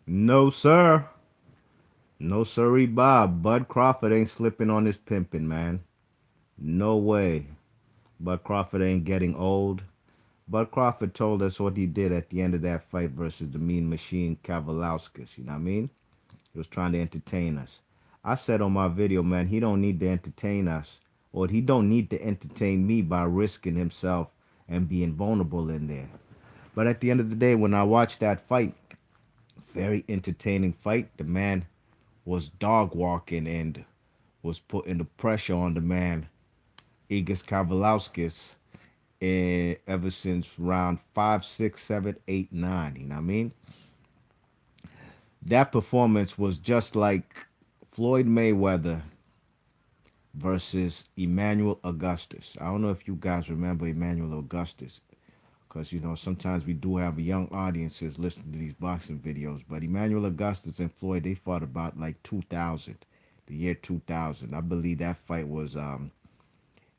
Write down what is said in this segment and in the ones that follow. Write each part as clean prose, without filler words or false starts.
No, sir. No, sirree, Bob. Bud Crawford ain't slipping on his pimping, man. No way. Bud Crawford ain't getting old. Bud Crawford told us what he did at the end of that fight versus the Mean Machine Kavalauskas. You know what I mean? He was trying to entertain us. I said on my video, man, he don't need to entertain us, or he don't need to entertain me by risking himself and being vulnerable in there. But at the end of the day, when I watched that fight, very entertaining fight. The man was dog walking and was putting the pressure on the man, Igis Kavalauskas, ever since round 5, 6, 7, 8, 9. You know what I mean? That performance was just like Floyd Mayweather versus Emmanuel Augustus. I don't know if you guys remember Emmanuel Augustus, because sometimes we do have young audiences listening to these boxing videos. But Emmanuel Augustus and Floyd, they fought about like 2000, the year 2000. I believe that fight was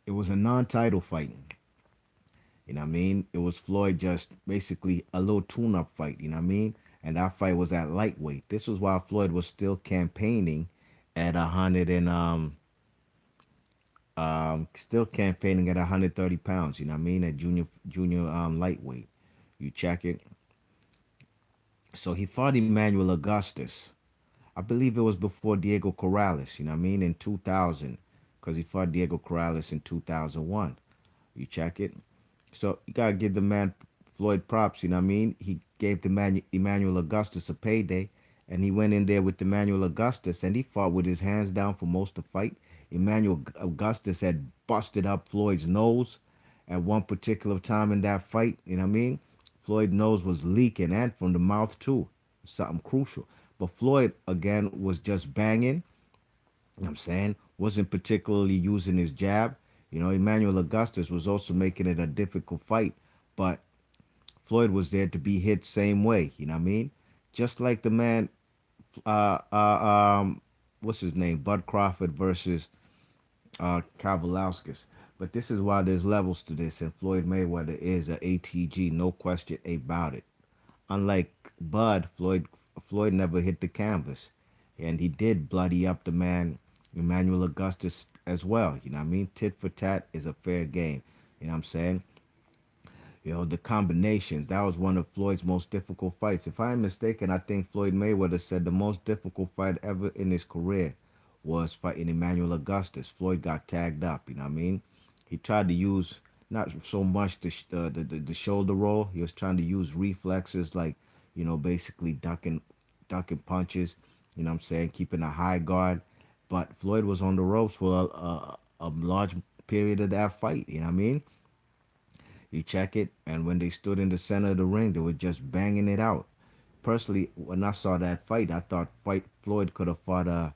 it was a non-title fight. You know what I mean? It was Floyd just basically a little tune-up fight. You know what I mean? And that fight was at lightweight. This was while Floyd was still campaigning at 100 and still campaigning at 130 pounds. You know what I mean? At junior lightweight. You check it. So he fought Emmanuel Augustus. I believe it was before Diego Corrales, you know what I mean, in 2000, because he fought Diego Corrales in 2001. You check it. So you got to give the man Floyd props, you know what I mean? He gave the man Emmanuel Augustus a payday, and he went in there with Emmanuel Augustus, and he fought with his hands down for most of the fight. Emmanuel Augustus had busted up Floyd's nose at one particular time in that fight, you know what I mean? Floyd's nose was leaking, and from the mouth too. Something crucial. But Floyd, again, was just banging. You know what I'm saying? Wasn't particularly using his jab. Emmanuel Augustus was also making it a difficult fight. But Floyd was there to be hit same way. You know what I mean? Just like the man, uh, uh, um, what's his name? Bud Crawford versus Kavalauskas. But this is why there's levels to this, and Floyd Mayweather is a ATG, no question about it. Unlike Bud, Floyd never hit the canvas, and he did bloody up the man Emmanuel Augustus as well. You know what I mean? Tit for tat is a fair game. You know what I'm saying? The combinations. That was one of Floyd's most difficult fights. If I'm mistaken, I think Floyd Mayweather said the most difficult fight ever in his career was fighting Emmanuel Augustus. Floyd got tagged up. You know what I mean? He tried to use not so much the shoulder roll. He was trying to use reflexes like basically ducking punches. You know what I'm saying? Keeping a high guard. But Floyd was on the ropes for a large period of that fight. You know what I mean? You check it, and when they stood in the center of the ring, they were just banging it out. Personally, when I saw that fight, I thought fight Floyd could have fought a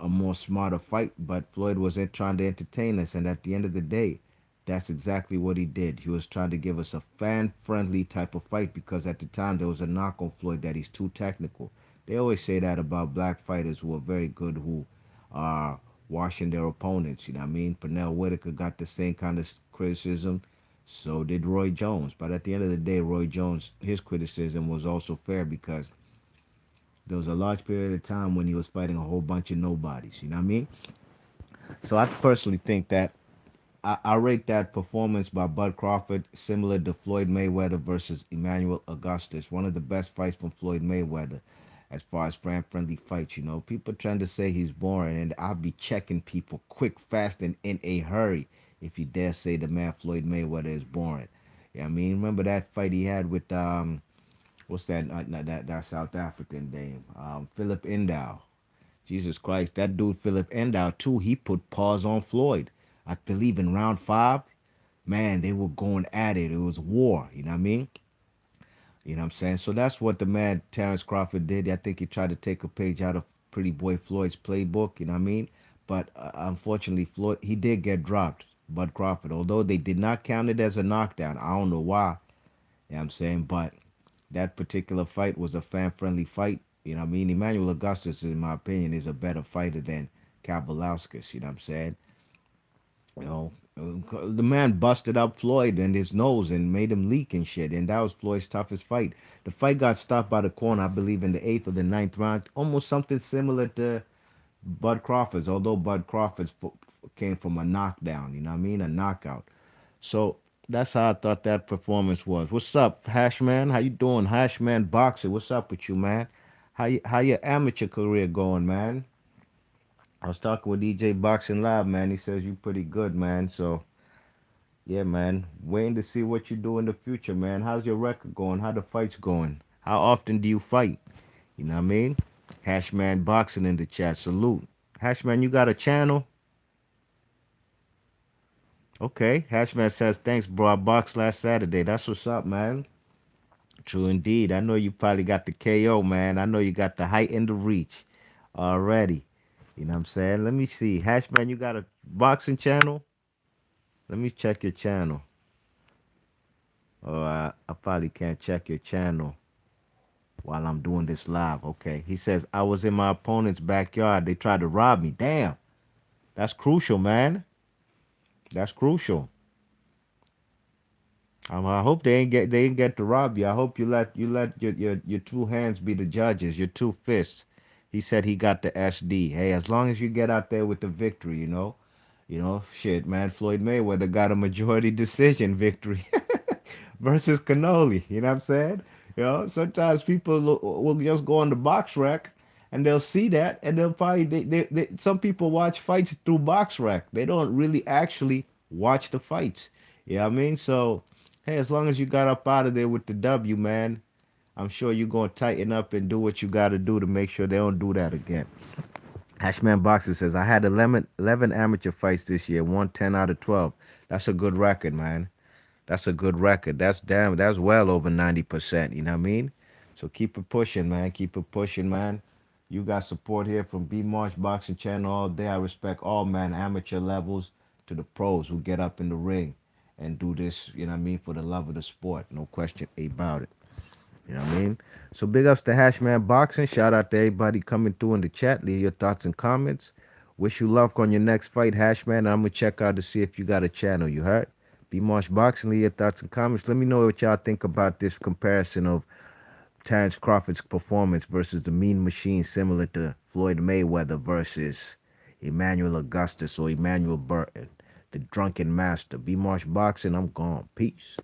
more smarter fight, but Floyd was trying to entertain us, and at the end of the day, that's exactly what he did. He was trying to give us a fan-friendly type of fight because at the time there was a knock on Floyd that he's too technical. They always say that about black fighters who are very good, who are washing their opponents. You know what I mean? Pernell Whitaker got the same kind of criticism. So did Roy Jones. But at the end of the day, Roy Jones, his criticism was also fair because there was a large period of time when he was fighting a whole bunch of nobodies. You know what I mean? So I personally think that I rate that performance by Bud Crawford similar to Floyd Mayweather versus Emmanuel Augustus. One of the best fights from Floyd Mayweather as far as fan friendly fights. People trying to say he's boring, and I'll be checking people quick, fast, and in a hurry if you dare say the man Floyd Mayweather is boring. Yeah, I mean, remember that fight he had with what's that? That South African name, Philip Endow. Jesus Christ, that dude Philip Endow too. He put paws on Floyd. I believe in round 5. Man, they were going at it. It was war. You know what I mean? You know what I'm saying? So that's what the man Terrence Crawford did. I think he tried to take a page out of Pretty Boy Floyd's playbook. You know what I mean? But unfortunately, Floyd he did get dropped. Bud Crawford, although they did not count it as a knockdown. I don't know why. You know what I'm saying? But that particular fight was a fan-friendly fight. You know what I mean? Emmanuel Augustus, in my opinion, is a better fighter than Kavalauskas. You know what I'm saying? You know, The man busted up Floyd in his nose and made him leak and shit, and that was Floyd's toughest fight. The fight got stopped by the corner, I believe, in the eighth or the ninth round. Almost something similar to Bud Crawford's, although Bud Crawford's came from a knockdown. You know what I mean? A knockout. So that's how I thought that performance was. What's up, Hashman? How you doing, Hashman Boxer? What's up with you, man? How your amateur career going, man? I was talking with DJ Boxing Live, man. He says you pretty good, man. So yeah, man. Waiting to see what you do in the future, man. How's your record going? How the fights going? How often do you fight? You know what I mean? Hashman Boxing in the chat. Salute. Hashman, you got a channel? Okay. Hashman says, thanks, bro. I boxed last Saturday. That's what's up, man. True indeed. I know you probably got the KO, man. I know you got the height and the reach already. You know what I'm saying? Let me see. Hashman, you got a boxing channel? Let me check your channel. Oh, I probably can't check your channel while I'm doing this live. Okay. He says, I was in my opponent's backyard. They tried to rob me. Damn. That's crucial, man. That's crucial. I hope they ain't get to rob you. I hope you let your two hands be the judges, your two fists. He said he got the SD. Hey, as long as you get out there with the victory, shit, man. Floyd Mayweather got a majority decision victory versus Cannoli. You know what I'm saying? Sometimes people will just go on the box rack and they'll see that and they'll probably some people watch fights through box rack. They don't really actually watch the fights. You know what I mean? So hey, as long as you got up out of there with the W, man, I'm sure you're gonna tighten up and do what you gotta do to make sure they don't do that again. Hashman Boxer says, I had 11 amateur fights this year, won 10 out of 12. That's a good record, man. That's a good record. That's well over 90%, you know what I mean? So keep it pushing, man. Keep it pushing, man. You got support here from B Marsh Boxing Channel all day. I respect all, man, amateur levels to the pros who get up in the ring and do this, you know what I mean, for the love of the sport. No question about it. You know what I mean? So big ups to Hashman Boxing. Shout out to everybody coming through in the chat. Leave your thoughts and comments. Wish you luck on your next fight, Hashman. And I'm gonna check out to see if you got a channel. You heard? Be Marsh Boxing. Leave your thoughts and comments. Let me know what y'all think about this comparison of Terrence Crawford's performance versus the Mean Machine, similar to Floyd Mayweather versus Emmanuel Augustus or Emmanuel Burton, the Drunken Master. Be Marsh Boxing. I'm gone. Peace.